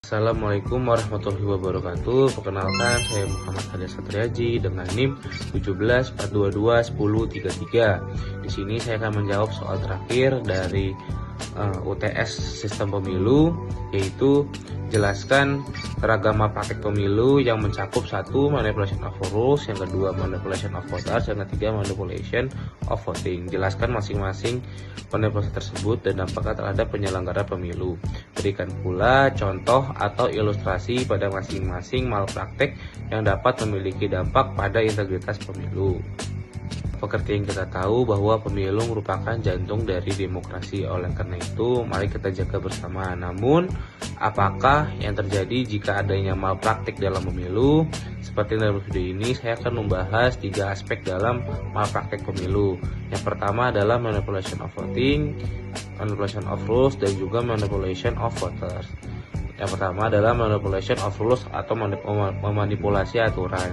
Assalamualaikum warahmatullahi wabarakatuh. Perkenalkan, saya Muhammad Hadia Satriaji dengan NIM 1742211033. Di sini saya akan menjawab soal terakhir dari UTS Sistem Pemilu, yaitu jelaskan keragaman praktik pemilu yang mencakup 1. Manipulation of rules, yang kedua manipulation of voters, yang ketiga manipulation of voting. Jelaskan masing-masing manipulasi tersebut dan dampaknya terhadap penyelenggara pemilu. Berikan pula contoh atau ilustrasi pada masing-masing malpraktek yang dapat memiliki dampak pada integritas pemilu. Seperti yang kita tahu bahwa pemilu merupakan jantung dari demokrasi. Oleh karena itu, mari kita jaga bersama. Namun, apakah yang terjadi jika adanya malpraktik dalam pemilu? Seperti dalam video ini, saya akan membahas 3 aspek dalam malpraktik pemilu. Yang pertama adalah manipulation of voting, manipulation of rules, dan juga manipulation of voters. Yang pertama adalah manipulation of rules atau memanipulasi aturan.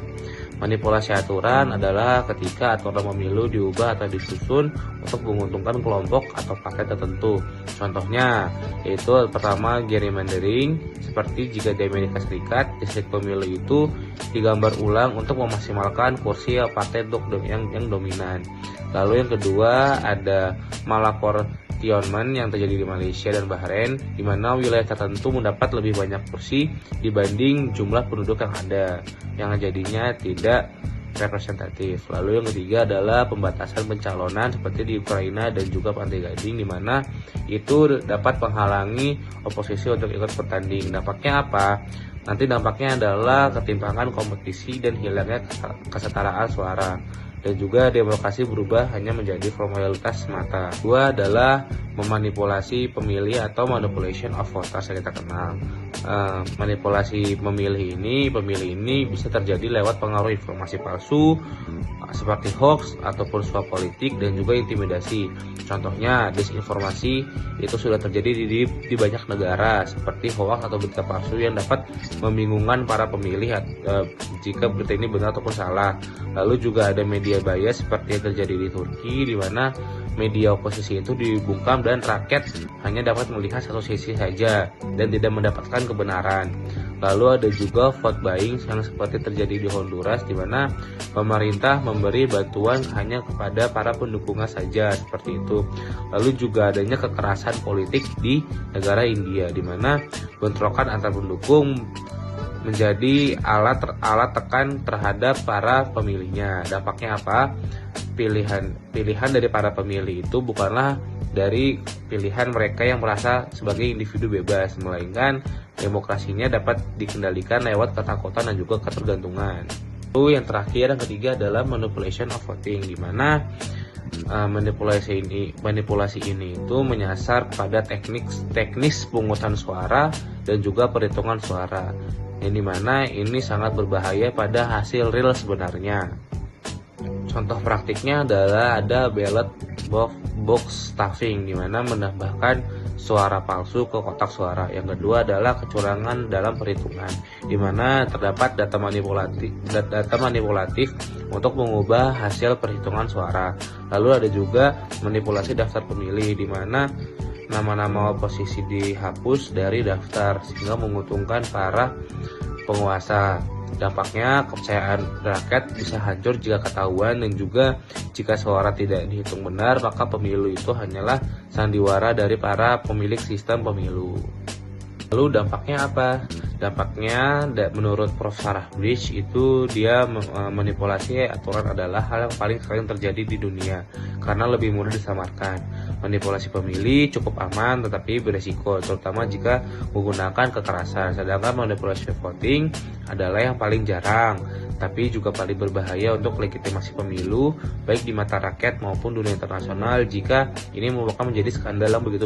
Manipulasi aturan adalah ketika aturan pemilu diubah atau disusun untuk menguntungkan kelompok atau paket tertentu. Contohnya yaitu pertama gerrymandering, seperti jika di Amerika Serikat distrik pemilu itu digambar ulang untuk memaksimalkan kursi partai yang dominan. Lalu yang kedua ada malaportionment yang terjadi di Malaysia dan Bahrain, di mana wilayah tertentu mendapat lebih banyak kursi dibanding jumlah penduduk yang ada, yang jadinya tidak representatif. Lalu yang ketiga adalah pembatasan pencalonan seperti di Ukraina dan juga Pantai Gading, di mana itu dapat menghalangi oposisi untuk ikut bertanding. Dampaknya apa? Nanti dampaknya adalah ketimpangan kompetisi dan hilangnya kesetaraan suara, dan juga demokrasi berubah hanya menjadi formalitas semata. Kedua adalah memanipulasi pemilih atau manipulation of voters yang kita kenal. Manipulasi pemilih ini bisa terjadi lewat pengaruh informasi palsu seperti hoax ataupun suap politik dan juga intimidasi. Contohnya disinformasi itu sudah terjadi di banyak negara, seperti hoax atau berita palsu yang dapat membingungkan para pemilih jika berita ini benar ataupun salah. Lalu juga ada media bias seperti yang terjadi di Turki, di mana media oposisi itu dibungkam dan rakyat hanya dapat melihat satu sisi saja dan tidak mendapatkan kebenaran. Lalu ada juga vote buying yang seperti terjadi di Honduras, di mana pemerintah memberi bantuan hanya kepada para pendukungnya saja, seperti itu. Lalu juga adanya kekerasan politik di negara India, di mana bentrokan antar pendukung menjadi alat tekan terhadap para pemilihnya. Dampaknya apa? Pilihan dari para pemilih itu bukanlah dari pilihan mereka yang merasa sebagai individu bebas, melainkan demokrasinya dapat dikendalikan lewat ketakutan dan juga ketergantungan. Lalu yang terakhir, yang ketiga adalah manipulation of voting, di mana manipulasi ini itu menyasar pada teknis pungutan suara dan juga perhitungan suara, yang dimana ini sangat berbahaya pada hasil real sebenarnya. Contoh praktiknya adalah ada ballot box stuffing, di mana menambahkan suara palsu ke kotak suara. Yang kedua adalah kecurangan dalam perhitungan, di mana terdapat data manipulatif untuk mengubah hasil perhitungan suara. Lalu ada juga manipulasi daftar pemilih, di mana nama-nama oposisi dihapus dari daftar sehingga menguntungkan para penguasa. Dampaknya kepercayaan rakyat bisa hancur jika ketahuan, dan juga jika suara tidak dihitung benar, maka pemilu itu hanyalah sandiwara dari para pemilik sistem pemilu. Lalu dampaknya apa? Dampaknya menurut Prof. Sarah Bridge itu dia manipulasi aturan adalah hal yang paling sering terjadi di dunia karena lebih mudah disamarkan. Manipulasi pemilih cukup aman tetapi beresiko, terutama jika menggunakan kekerasan. Sedangkan manipulasi voting adalah yang paling jarang tapi juga paling berbahaya untuk legitimasi pemilu baik di mata rakyat maupun dunia internasional jika ini merupakan menjadi skandal yang begitu